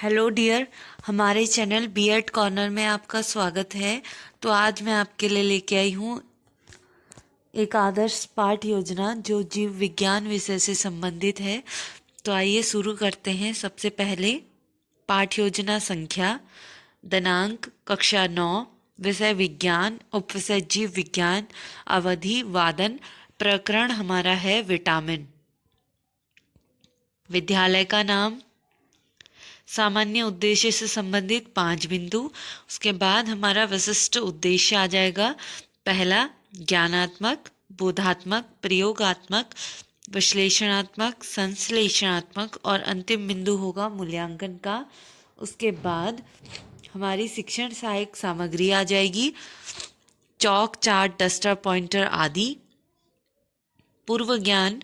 Hello dear. हमारे channel B Ed corner में आपका स्वागत है। तो आज मैं आपके लिए लेके आई हूँ एक आदर्श पाठ योजना जो जीव विज्ञान विषय से संबंधित है। तो आइए शुरू करते हैं। सबसे पहले पाठ योजना संख्या, दिनांक कक्षा 9, विषय विज्ञान, उपविषय जीव विज्ञान, अवधि वादन, प्रकरण हमारा है विटामिन। विद्यालय का नाम, सामान्य उद्देश्य से संबंधित 5 बिंदु। उसके बाद हमारा विशिष्ट उद्देश्य आ जाएगा। पहला ज्ञानात्मक, बोधात्मक, प्रयोगात्मक, विश्लेषणात्मक, संश्लेषणात्मक और अंतिम बिंदु होगा मूल्यांकन का। उसके बाद हमारी शिक्षण सहायक सामग्री आ जाएगी, चौक, चार्ट, डस्टर, पॉइंटर आदि। पूर्व ज्ञान,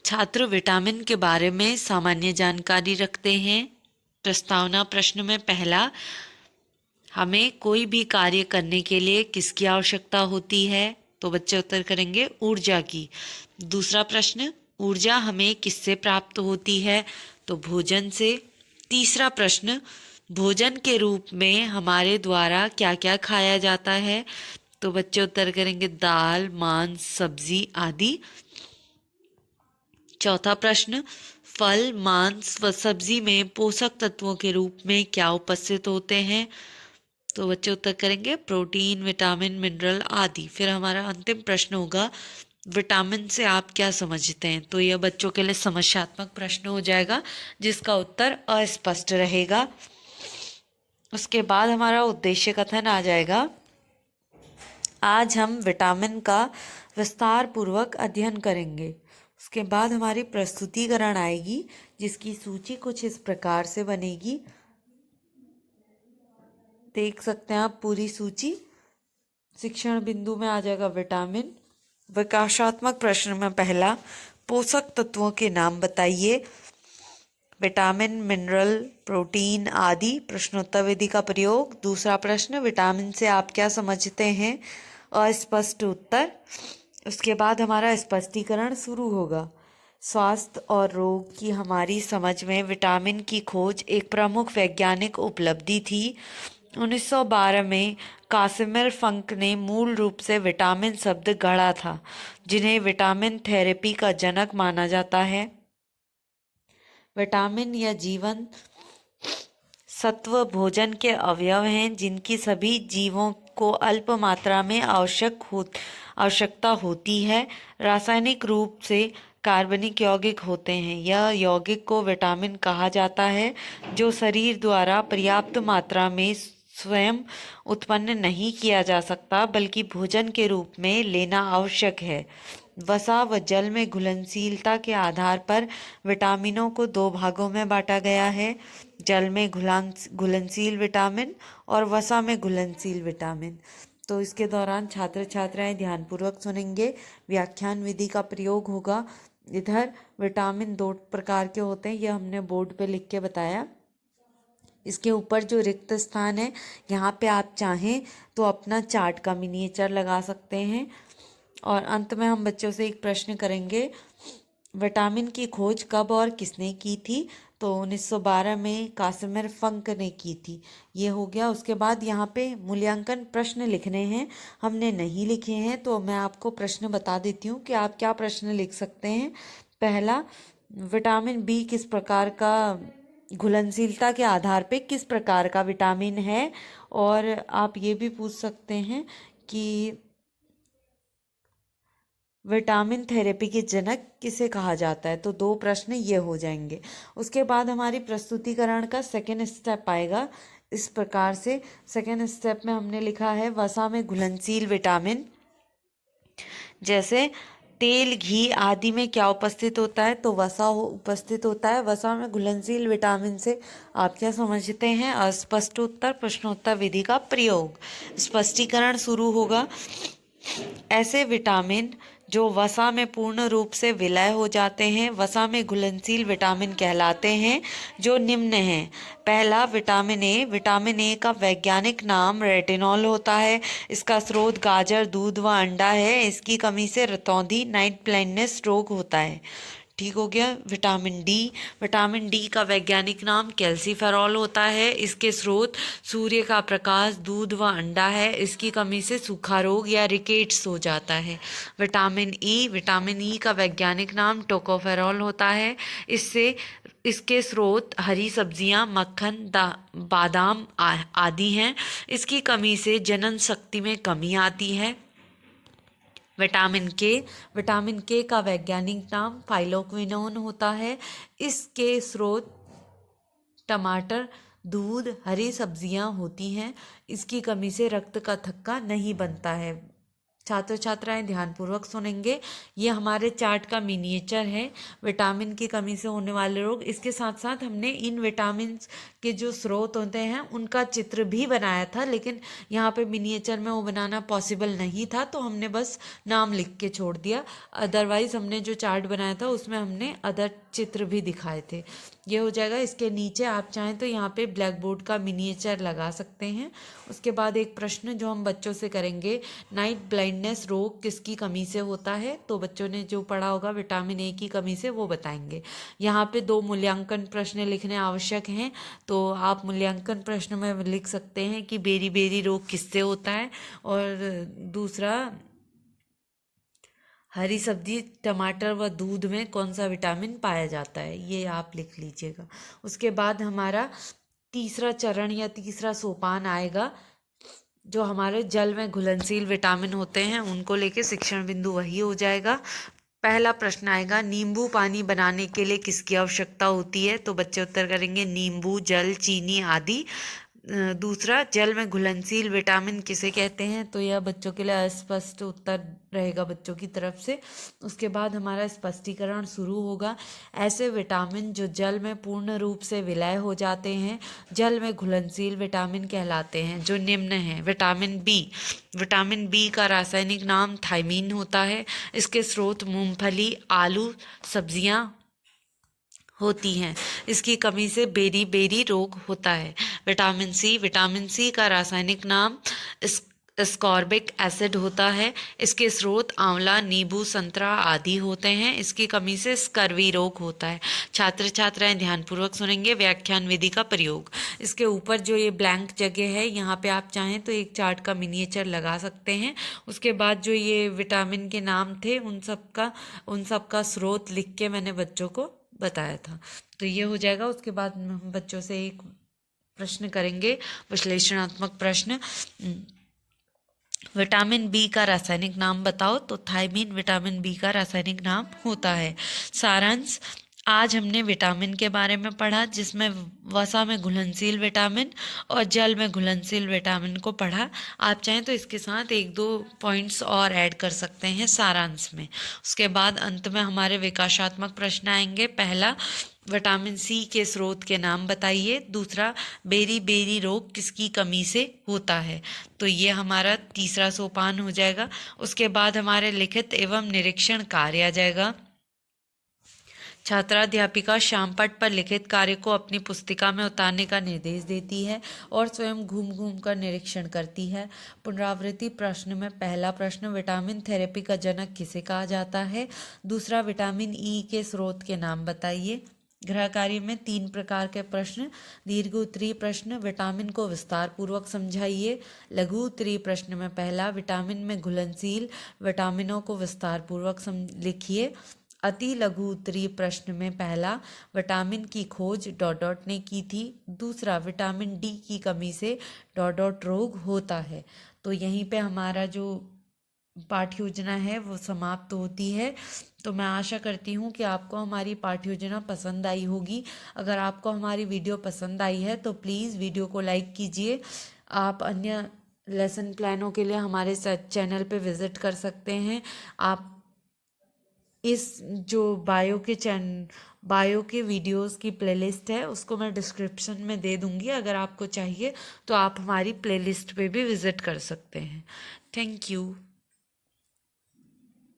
छात्र विटामिन के बारे में सामान्य जानकारी रखते हैं। प्रस्तावना प्रश्न में पहला, हमें कोई भी कार्य करने के लिए किसकी आवश्यकता होती है? तो बच्चे उत्तर करेंगे ऊर्जा की। दूसरा प्रश्न, ऊर्जा हमें किससे प्राप्त होती है? तो भोजन से। तीसरा प्रश्न, भोजन के रूप में हमारे द्वारा क्या क्या खाया जाता है? तो बच्चे उत्तर करेंगे दाल, मांस, सब्जी आदि। चौथा प्रश्न, फल, मांस व सब्जी में पोषक तत्वों के रूप में क्या उपस्थित होते हैं? तो बच्चे उत्तर करेंगे प्रोटीन, विटामिन, मिनरल आदि। फिर हमारा अंतिम प्रश्न होगा, विटामिन से आप क्या समझते हैं? तो यह बच्चों के लिए समस्यात्मक प्रश्न हो जाएगा जिसका उत्तर अस्पष्ट रहेगा। उसके बाद हमारा उद्देश्य कथन आ जाएगा। आज हम विटामिन का विस्तार पूर्वक अध्ययन करेंगे। उसके बाद हमारी प्रस्तुतिकरण आएगी जिसकी सूची कुछ इस प्रकार से बनेगी। देख सकते हैं आप पूरी सूची। शिक्षण बिंदु में आ जाएगा विटामिन। विकासात्मक प्रश्न में पहला, पोषक तत्वों के नाम बताइए। विटामिन, मिनरल, प्रोटीन आदि। प्रश्नोत्तर विधि का प्रयोग। दूसरा प्रश्न, विटामिन से आप क्या समझते हैं? अस्पष्ट उत्तर। उसके बाद हमारा स्पष्टीकरण शुरू होगा। स्वास्थ्य और रोग की हमारी समझ में विटामिन की खोज एक प्रमुख वैज्ञानिक उपलब्धि थी। 1912 में कासिमिर फंक ने मूल रूप से विटामिन शब्द गढ़ा था, जिन्हें विटामिन थेरेपी का जनक माना जाता है। विटामिन या जीवन सत्व भोजन के अवयव हैं जिनकी सभी जीवों को अल्प मात्रा में आवश्यकता होती है। रासायनिक रूप से कार्बनिक यौगिक होते हैं। यह यौगिक को विटामिन कहा जाता है जो शरीर द्वारा पर्याप्त मात्रा में स्वयं उत्पन्न नहीं किया जा सकता बल्कि भोजन के रूप में लेना आवश्यक है। वसा व जल में घुलनशीलता के आधार पर विटामिनों को 2 भागों में बांटा गया है, जल में घुलनशील विटामिन और वसा में घुलनशील विटामिन। तो इसके दौरान छात्र छात्राएं ध्यानपूर्वक सुनेंगे। व्याख्यान विधि का प्रयोग होगा। इधर विटामिन 2 प्रकार के होते हैं, यह हमने बोर्ड पे लिख के बताया। इसके ऊपर जो रिक्त स्थान है यहाँ पे आप चाहें तो अपना चार्ट का मिनिएचर लगा सकते हैं। और अंत में हम बच्चों से एक प्रश्न करेंगे, विटामिन की खोज कब और किसने की थी? तो 1912 में कासिमिर फंक ने की थी। ये हो गया। उसके बाद यहाँ पे मूल्यांकन प्रश्न लिखने हैं, हमने नहीं लिखे हैं तो मैं आपको प्रश्न बता देती हूँ कि आप क्या प्रश्न लिख सकते हैं। पहला, विटामिन बी किस प्रकार का, घुलनशीलता के आधार पे किस प्रकार का विटामिन है? और आप ये भी पूछ सकते हैं कि विटामिन थेरेपी के जनक किसे कहा जाता है? तो 2 प्रश्न ये हो जाएंगे। उसके बाद हमारी प्रस्तुतिकरण का सेकेंड स्टेप आएगा इस प्रकार से। सेकेंड स्टेप में हमने लिखा है वसा में घुलनशील विटामिन। जैसे तेल, घी आदि में क्या उपस्थित होता है? तो वसा उपस्थित होता है। वसा में घुलनशील विटामिन से आप क्या समझते हैं? अस्पष्ट उत्तर। प्रश्नोत्तर विधि का प्रयोग। स्पष्टीकरण शुरू होगा। ऐसे विटामिन जो वसा में पूर्ण रूप से विलय हो जाते हैं वसा में घुलनशील विटामिन कहलाते हैं, जो निम्न हैं। पहला, विटामिन ए। विटामिन ए का वैज्ञानिक नाम रेटिनॉल होता है। इसका स्रोत गाजर, दूध व अंडा है। इसकी कमी से रतौंधी, नाइट ब्लाइंडनेस रोग होता है। ठीक हो गया। विटामिन डी का वैज्ञानिक नाम कैल्सीफेरॉल होता है। इसके स्रोत सूर्य का प्रकाश, दूध व अंडा है। इसकी कमी से सूखा रोग या रिकेट्स हो जाता है। विटामिन ई का वैज्ञानिक नाम टोकोफेरॉल होता है। इसके स्रोत हरी सब्जियां, मक्खन, बादाम आदि हैं। इसकी कमी से जनन शक्ति में कमी आती है। विटामिन के का वैज्ञानिक नाम फाइलोक्विनोन होता है। इसके स्रोत टमाटर, दूध, हरी सब्जियां होती हैं। इसकी कमी से रक्त का थक्का नहीं बनता है। छात्र छात्राएं ध्यानपूर्वक सुनेंगे। ये हमारे चार्ट का मिनिएचर है, विटामिन की कमी से होने वाले रोग। इसके साथ साथ हमने इन विटामिन के जो स्रोत होते हैं उनका चित्र भी बनाया था, लेकिन यहाँ पे मिनिएचर में वो बनाना पॉसिबल नहीं था, तो हमने बस नाम लिख के छोड़ दिया। अदरवाइज हमने जो चार्ट बनाया था उसमें हमने अदर चित्र भी दिखाए थे। ये हो जाएगा। इसके नीचे आप चाहें तो यहाँ पे ब्लैक बोर्ड का मिनिएचर लगा सकते हैं। उसके बाद एक प्रश्न जो हम बच्चों से करेंगे, नाइट ब्लाइंडनेस रोग किसकी कमी से होता है? तो बच्चों ने जो पढ़ा होगा विटामिन ए की कमी से, वो बताएंगे। यहाँ पे 2 मूल्यांकन प्रश्न लिखने आवश्यक हैं, तो आप मूल्यांकन प्रश्न में लिख सकते हैं कि बेरी बेरी रोग किससे होता है, और दूसरा हरी सब्जी, टमाटर व दूध में कौन सा विटामिन पाया जाता है, ये आप लिख लीजिएगा। उसके बाद हमारा तीसरा चरण या तीसरा सोपान आएगा, जो हमारे जल में घुलनशील विटामिन होते हैं उनको लेके शिक्षण बिंदु वही हो जाएगा। पहला प्रश्न आएगा, नींबू पानी बनाने के लिए किसकी आवश्यकता होती है? तो बच्चे उत्तर करेंगे नींबू, जल, चीनी आदि। दूसरा, जल में घुलनशील विटामिन किसे कहते हैं? तो यह बच्चों के लिए अस्पष्ट उत्तर रहेगा बच्चों की तरफ से। उसके बाद हमारा स्पष्टीकरण शुरू होगा। ऐसे विटामिन जो जल में पूर्ण रूप से विलय हो जाते हैं जल में घुलनशील विटामिन कहलाते हैं, जो निम्न हैं। विटामिन बी का रासायनिक नाम थायमीन होता है। इसके स्रोत मूंगफली, आलू, सब्जियां होती हैं। इसकी कमी से बेरी बेरी रोग होता है। विटामिन सी का रासायनिक नाम स्कॉर्बिक एसिड होता है। इसके स्रोत आंवला, नींबू, संतरा आदि होते हैं। इसकी कमी से स्कर्वी रोग होता है। छात्र छात्राएं ध्यानपूर्वक सुनेंगे। व्याख्यान विधि का प्रयोग। इसके ऊपर जो ये ब्लैंक जगह है, यहाँ पे आप चाहें तो एक चार्ट का मिनिएचर लगा सकते हैं। उसके बाद जो ये विटामिन के नाम थे उन सब का स्रोत लिख के मैंने बच्चों को बताया था। तो ये हो जाएगा। उसके बाद हम बच्चों से एक प्रश्न करेंगे, विश्लेषणात्मक प्रश्न। विटामिन बी का रासायनिक नाम बताओ। तो थायमीन विटामिन बी का रासायनिक नाम होता है। सारांश, आज हमने विटामिन के बारे में पढ़ा, जिसमें वसा में घुलनशील विटामिन और जल में घुलनशील विटामिन को पढ़ा। आप चाहें तो इसके साथ 1-2 पॉइंट्स और ऐड कर सकते हैं सारांश में। उसके बाद अंत में हमारे विकासात्मक प्रश्न आएंगे। पहला, विटामिन सी के स्रोत के नाम बताइए। दूसरा, बेरी बेरी रोग किसकी कमी से होता है? तो ये हमारा तीसरा सोपान हो जाएगा। उसके बाद हमारे लिखित एवं निरीक्षण कार्य आ जाएगा। छात्राध्यापिका श्यामपट्ट पर लिखित कार्य को अपनी पुस्तिका में उतारने का निर्देश देती है और स्वयं घूम घूम कर निरीक्षण करती है। पुनरावृत्ति प्रश्न में पहला प्रश्न, विटामिन थेरेपी का जनक किसे कहा जाता है? दूसरा, विटामिन ई के स्रोत के नाम बताइए। गृह कार्य में 3 प्रकार के प्रश्न। दीर्घ उत्तरीय प्रश्न, विटामिन को विस्तार पूर्वक समझाइए। लघु उत्तरीय प्रश्न में पहला, विटामिन में घुलनशील विटामिनों को विस्तार पूर्वक लिखिए। अति लघु उत्तरीय प्रश्न में पहला, विटामिन की खोज ... ने की थी। दूसरा, विटामिन डी की कमी से ... रोग होता है। तो यहीं पे हमारा जो पाठ्य योजना है वो समाप्त होती है। तो मैं आशा करती हूँ कि आपको हमारी पाठ्य योजना पसंद आई होगी। अगर आपको हमारी वीडियो पसंद आई है तो प्लीज़ वीडियो को लाइक कीजिए। आप अन्य लेसन प्लानों के लिए हमारे चैनल पे विज़िट कर सकते हैं। आप इस जो बायो के वीडियोस की प्लेलिस्ट है उसको मैं डिस्क्रिप्शन में दे दूँगी। अगर आपको चाहिए तो आप हमारी प्लेलिस्ट पे भी विज़िट कर सकते हैं। Thank you.